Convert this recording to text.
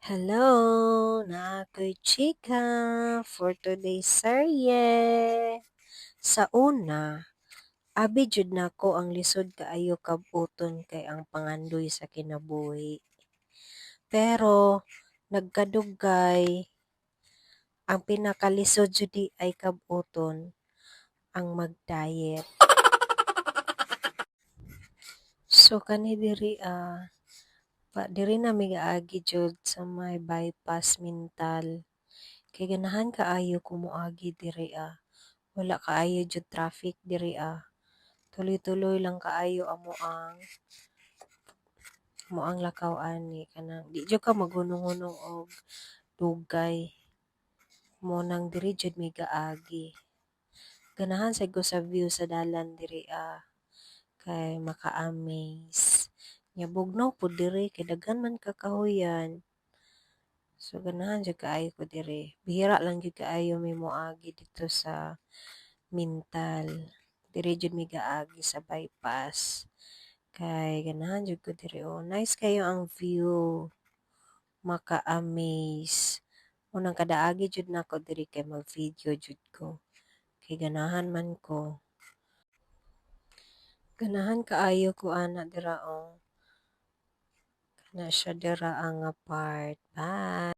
Hello, ako'y chika for today's serye. Sa una, abi jud nako ang lisod kaayo kabuton kay ang pangandoy sa kinabuhi. Pero nagkadugay ang pinakalisod judi ay kabuton ang mag-diet. So kani diri diri na migaagi jud sa may bypass mental. Kay ganahan kaayo kumuagi diri Wala kaayo jud traffic diri Tuloy-tuloy lang kaayo amo ang lakaw ani kanang di jud ka magunong-hunong og dugay. Mo nang diri jud mi gaagi. Ganahan sad ko sa view sa dalan diri kay maka-amaze. Nya bugnaw pud diri kay daghan man ka kahuyan. So ganahan jud kaayo ko diri. Bihira lang jud kaayo mi moagi dito sa mental. Diri jud mi gaagi sa bypass. Kay ganahan jud ko diri nice kayo ang view. Maka-amaze. Unang kadaagi jud nako diri kay mag-video jud ko. Kay ganahan man ko. Ganahan kaayo ko ana dira Kana siya dira ang part. Bye.